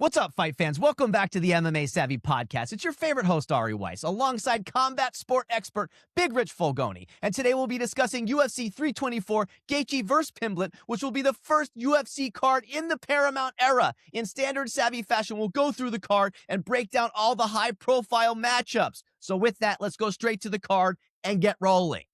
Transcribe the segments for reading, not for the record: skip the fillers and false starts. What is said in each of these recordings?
What's up, fight fans? Welcome back to the MMA Savvy Podcast. It's your favorite host, Weiss, alongside combat sport expert Big Rich Fulgoni. And today we'll be discussing UFC 324, Gaethje vs. Pimblett, which will be the first UFC card in the Paramount era. In standard Savvy fashion, we'll go through the card and break down all the high-profile matchups. So with that, let's go straight to the card and get rolling.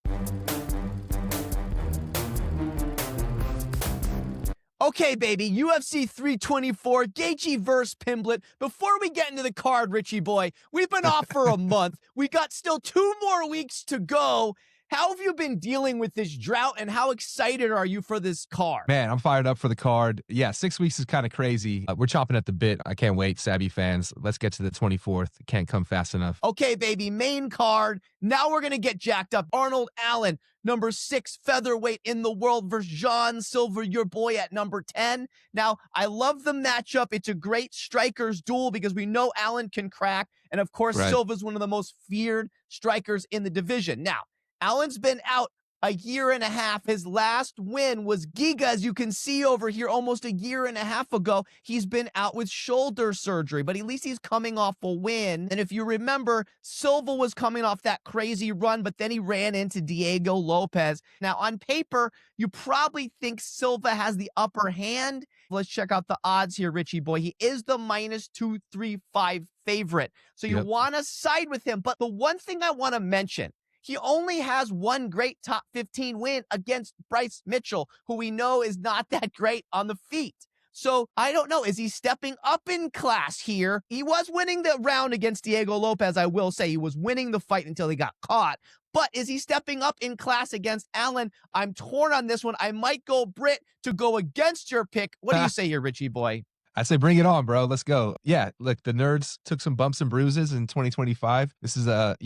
Okay, baby, UFC 324, Gaethje vs. Pimblett. Before we get into the card, Richie boy, we've been off for a month. We got still 2 more weeks to go. How have you been dealing with this drought, and how excited are you for this card? Man, I'm fired up for the card. Yeah, 6 weeks is kind of crazy. We're chomping at the bit. I can't wait, Savvy fans. Let's get to the 24th. It can't come fast enough. Okay, baby, main card. Now we're going to get jacked up. Arnold Allen, number 6 featherweight in the world versus Silva, your boy, at number 10. Now, I love the matchup. It's a great strikers duel because we know Allen can crack. And, of course, Right. Silva's one of the most feared strikers in the division. Now, Allen's been out a year and a half. His last win was Giga, as you can see over here, almost a year and a half ago. He's been out with shoulder surgery, but at least he's coming off a win. And if you remember, Silva was coming off that crazy run, but then he ran into Diego Lopez. Now, on paper, you probably think Silva has the upper hand. Let's check out the odds here, Richie boy. He is the -235 favorite. So you want to side with him. But the one thing I want to mention, he only has one great top 15 win against Bryce Mitchell, who we know is not that great on the feet. So I don't know. Is he stepping up in class here? He was winning the round against Diego Lopez. I will say he was winning the fight until he got caught. But is he stepping up in class against Allen? I'm torn on this one. I might go Britt to go against your pick. What do you say here, Richie boy? I say bring it on, bro. Let's go. Yeah, look, the nerds took some bumps and bruises in 2025. This is a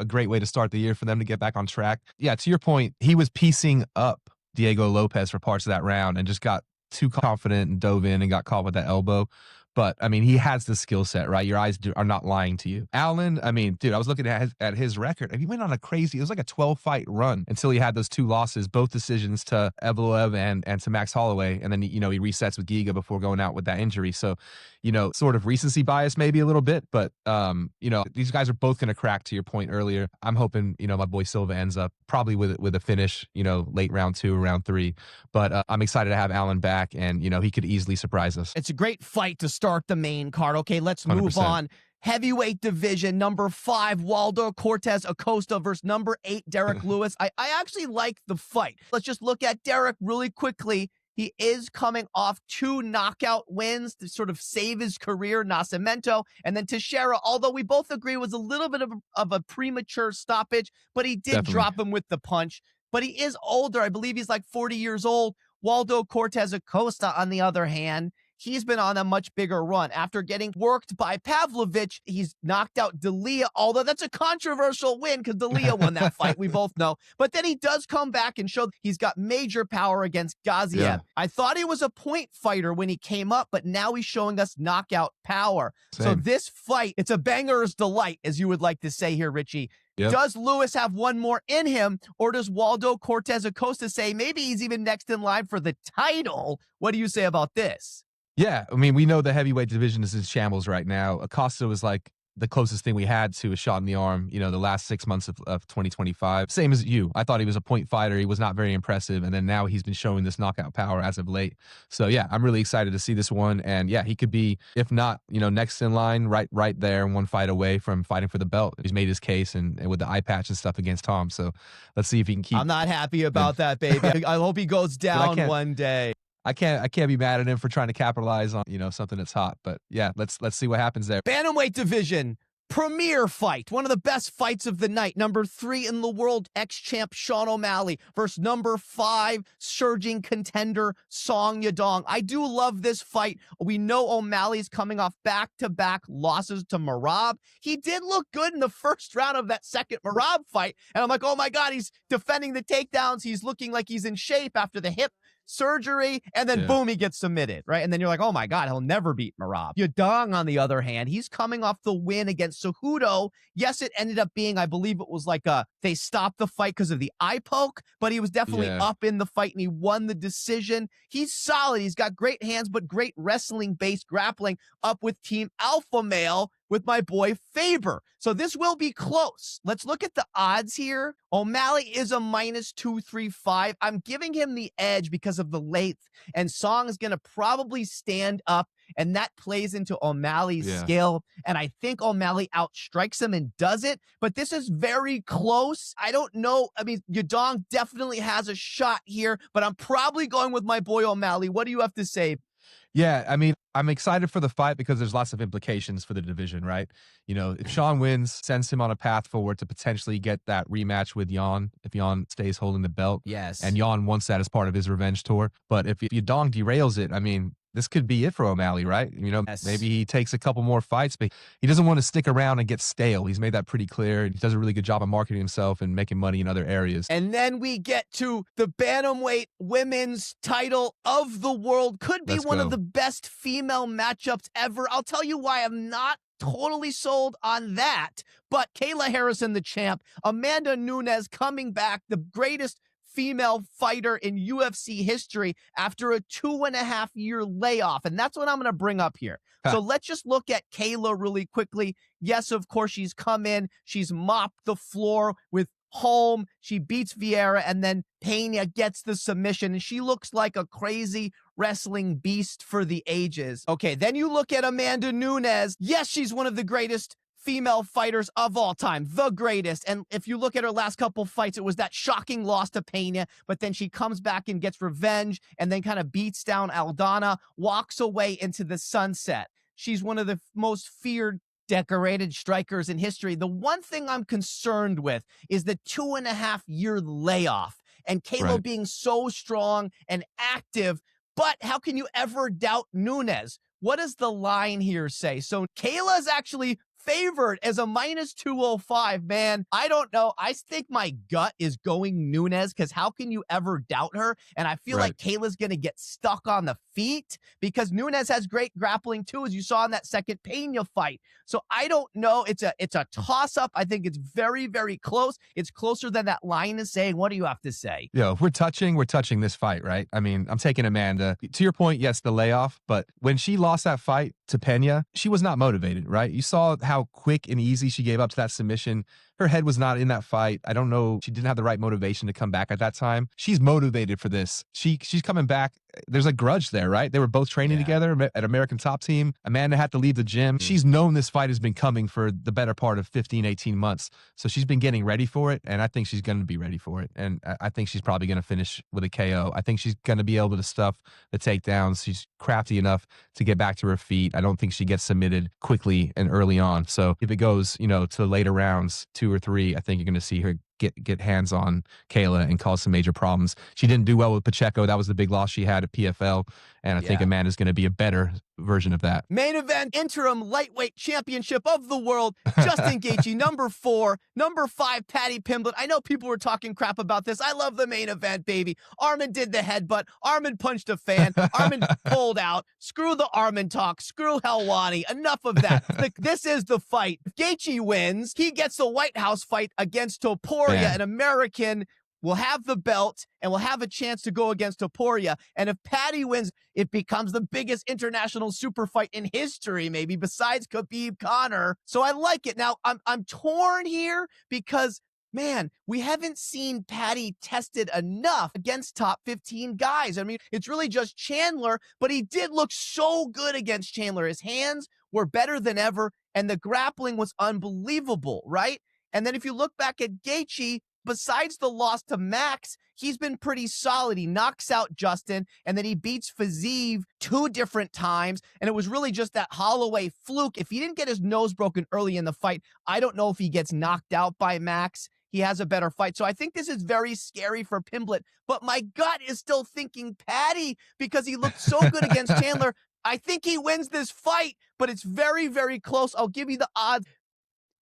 great way to start the year for them to get back on track. Yeah, to your point, he was piecing up Diego Lopez for parts of that round and just got too confident and dove in and got caught with that elbow. But, I mean, he has the skill set, right? Your eyes are not lying to you. Allen, I mean, dude, I was looking at his record, and he went on a crazy, it was like a 12-fight run until he had those 2 losses, both decisions to Evloev and to Max Holloway. And then, he resets with Giga before going out with that injury. So, sort of recency bias maybe a little bit. But, these guys are both going to crack, to your point earlier. I'm hoping, my boy Silva ends up probably with a finish, late round 2 or round 3. But I'm excited to have Allen back, and, he could easily surprise us. It's a great fight to start the main card. Okay, let's move 100%. on. Heavyweight division, number 5, Waldo Cortes-Acosta versus number 8, Derrick Lewis. I actually like the fight. Let's just look at Derrick really quickly. He is coming off 2 knockout wins to sort of save his career, Nascimento, and then Teixeira, although we both agree was a little bit of a premature stoppage, but he did drop him with the punch. But he is older. I believe he's like 40 years old. Waldo Cortes-Acosta, on the other hand, he's been on a much bigger run. After getting worked by Pavlovich, he's knocked out D'Elia, although that's a controversial win because D'Elia won that fight, we both know. But then he does come back and show he's got major power against Gaethje. Yeah. I thought he was a point fighter when he came up, but now he's showing us knockout power. Same. So this fight, it's a banger's delight, as you would like to say here, Richie. Yep. Does Lewis have one more in him, or does Waldo Cortes-Acosta say maybe he's even next in line for the title? What do you say about this? Yeah, I mean, we know the heavyweight division is in shambles right now. Acosta was like the closest thing we had to a shot in the arm, the last 6 months of 2025. Same as you. I thought he was a point fighter. He was not very impressive. And then now he's been showing this knockout power as of late. So, yeah, I'm really excited to see this one. And, yeah, he could be, if not, next in line, right there, 1 fight away from fighting for the belt. He's made his case and with the eye patch and stuff against Tom. So let's see if he can keep. I'm not happy about that, baby. I hope he goes down one day. I can't be mad at him for trying to capitalize on, something that's hot. But yeah, let's see what happens there. Bantamweight division, premier fight, one of the best fights of the night. Number 3 in the world, ex-champ Sean O'Malley versus number 5, surging contender Song Yadong. I do love this fight. We know O'Malley's coming off back-to-back losses to Merab. He did look good in the first round of that second Merab fight. And I'm like, oh my God, he's defending the takedowns. He's looking like he's in shape after the hip surgery, and then boom, he gets submitted, right? And then you're like, oh my God, he'll never beat Merab. Yadong, on the other hand, he's coming off the win against Cejudo. Yes, it ended up being, I believe it was like they stopped the fight because of the eye poke, but he was definitely up in the fight and he won the decision. He's solid. He's got great hands, but great wrestling-based grappling up with Team Alpha Male with my boy Faber. So this will be close. Let's look at the odds here. O'Malley is a -235. I'm giving him the edge because of the length, and Song is going to probably stand up, and that plays into O'Malley's skill. And I think O'Malley outstrikes him and does it, but this is very close. I don't know. I mean, Yadong definitely has a shot here, but I'm probably going with my boy O'Malley. What do you have to say? Yeah, I mean, I'm excited for the fight because there's lots of implications for the division, right? You know, if Sean wins, sends him on a path forward to potentially get that rematch with Jan if Jan stays holding the belt. Yes. And Jan wants that as part of his revenge tour. But if Yadong derails it, I mean, this could be it for O'Malley, right? You know, maybe he takes a couple more fights, but he doesn't want to stick around and get stale. He's made that pretty clear. He does a really good job of marketing himself and making money in other areas. And then we get to the bantamweight women's title of the world. Could be one of the best female matchups ever. I'll tell you why I'm not totally sold on that. But Kayla Harrison, the champ, Amanda Nunes coming back, the greatest female fighter in UFC history after a 2.5-year layoff. And that's what I'm going to bring up here. So let's just look at Kayla really quickly. Yes, of course, she's come in. She's mopped the floor with Holm. She beats Vieira, and then Pena gets the submission, and she looks like a crazy wrestling beast for the ages. Okay, then you look at Amanda Nunes. Yes, she's one of the greatest female fighters of all time, the greatest. And if you look at her last couple fights, it was that shocking loss to Pena, but then she comes back and gets revenge and then kind of beats down Aldana, walks away into the sunset. She's one of the most feared, decorated strikers in history. The one thing I'm concerned with is the 2.5-year layoff and Kayla being so strong and active. But how can you ever doubt Nunes? What does the line here say? So Kayla is actually favored as a -205, man. I don't know. I think my gut is going Nunes because how can you ever doubt her? And I feel like Kayla's going to get stuck on the feet because Nunes has great grappling too, as you saw in that second Pena fight. So I don't know. It's a toss-up. I think it's very, very close. It's closer than that line is saying. What do you have to say? Yo, if we're touching this fight, right? I mean, I'm taking Amanda. To your point, yes, the layoff, but when she lost that fight to Pena, she was not motivated, right? You saw how quick and easy she gave up to that submission. Her head was not in that fight. I don't know. She didn't have the right motivation to come back at that time. She's motivated for this. She's coming back. There's a grudge there, right? They were both training together at American Top Team. Amanda had to leave the gym. She's known this fight has been coming for the better part of 15, 18 months. So she's been getting ready for it, and I think she's going to be ready for it. And I think she's probably going to finish with a KO. I think she's going to be able to stuff the takedowns. She's crafty enough to get back to her feet. I don't think she gets submitted quickly and early on. So if it goes, to the later rounds, 2 or 3, I think you're going to see her get hands on Kayla and cause some major problems. She didn't do well with Pacheco. That was the big loss she had at PFL. And I think Amanda's going to be a better version of that. Main event, interim lightweight championship of the world. Justin Gaethje, number 4. Number 5, Paddy Pimblett. I know people were talking crap about this. I love the main event, baby. Armin did the headbutt. Armin punched a fan. Armin pulled out. Screw the Armin talk. Screw Helwani. Enough of that. This is the fight. If Gaethje wins, he gets the White House fight against Topuria, an American. Will have the belt and will have a chance to go against Topuria. And if Paddy wins, it becomes the biggest international super fight in history, maybe besides Khabib Conor. So I like it. Now I'm torn here because, man, we haven't seen Paddy tested enough against top 15 guys. I mean, it's really just Chandler, but he did look so good against Chandler. His hands were better than ever, and the grappling was unbelievable, right? And then if you look back at Gaethje, besides the loss to Max, he's been pretty solid. He knocks out Justin, and then he beats Fiziev 2 different times, and it was really just that Holloway fluke. If he didn't get his nose broken early in the fight, I don't know if he gets knocked out by Max. He has a better fight. So I think this is very scary for Pimblett, but my gut is still thinking Paddy because he looked so good against Chandler. I think he wins this fight, but it's very, very close. I'll give you the odds.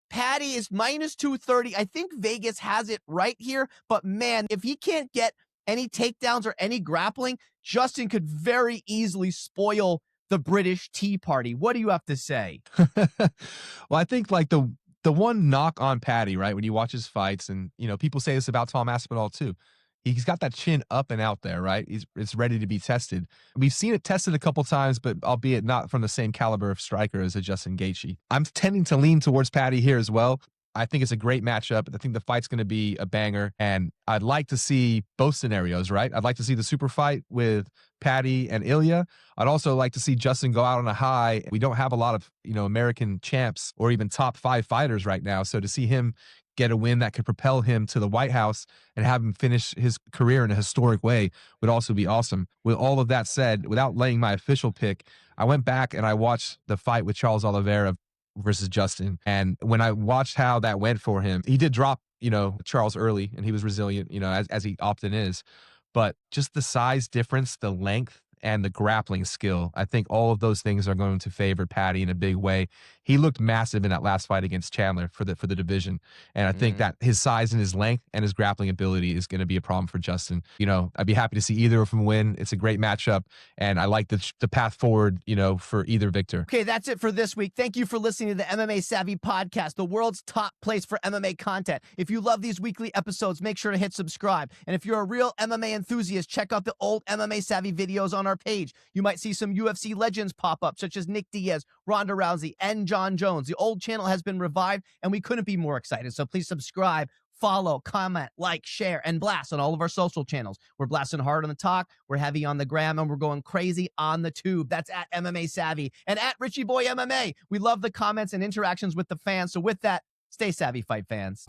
Paddy is -230. I think Vegas has it right here, but man, if he can't get any takedowns or any grappling, Justin could very easily spoil the British Tea Party. What do you have to say? Well, I think like the one knock on Paddy, right, when you watch his fights, and people say this about Tom Aspinall too. He's got that chin up and out there, right? It's ready to be tested. We've seen it tested a couple times, but albeit not from the same caliber of striker as a Justin Gaethje. I'm tending to lean towards Paddy here as well. I think it's a great matchup. I think the fight's going to be a banger, and I'd like to see both scenarios, right? I'd like to see the super fight with Paddy and Ilya. I'd also like to see Justin go out on a high. We don't have a lot of, American champs or even top 5 fighters right now. So to see him get a win that could propel him to the White House and have him finish his career in a historic way would also be awesome. With all of that said, without laying my official pick, I went back and I watched the fight with Charles Oliveira versus Justin. And when I watched how that went for him, he did drop, Charles early, and he was resilient, as he often is. But just the size difference, the length, and the grappling skill, I think all of those things are going to favor Paddy in a big way. He looked massive in that last fight against Chandler for the division. And I think that his size and his length and his grappling ability is going to be a problem for Justin. I'd be happy to see either of them win. It's a great matchup, and I like the path forward, for either victor. Okay, that's it for this week. Thank you for listening to the MMA Savvy Podcast, the world's top place for MMA content. If you love these weekly episodes, make sure to hit subscribe. And if you're a real MMA enthusiast, check out the old MMA Savvy videos on our page. You might see some UFC legends pop up, such as Nick Diaz, Ronda Rousey, and John Jones. The old channel has been revived, and we couldn't be more excited. So please subscribe, follow, comment, like, share, and blast on all of our social channels. We're blasting hard on the talk, we're heavy on the gram, and we're going crazy on the tube. That's at MMA Savvy and at Richie Boy MMA. We love the comments and interactions with the fans. So with that, stay savvy, fight fans.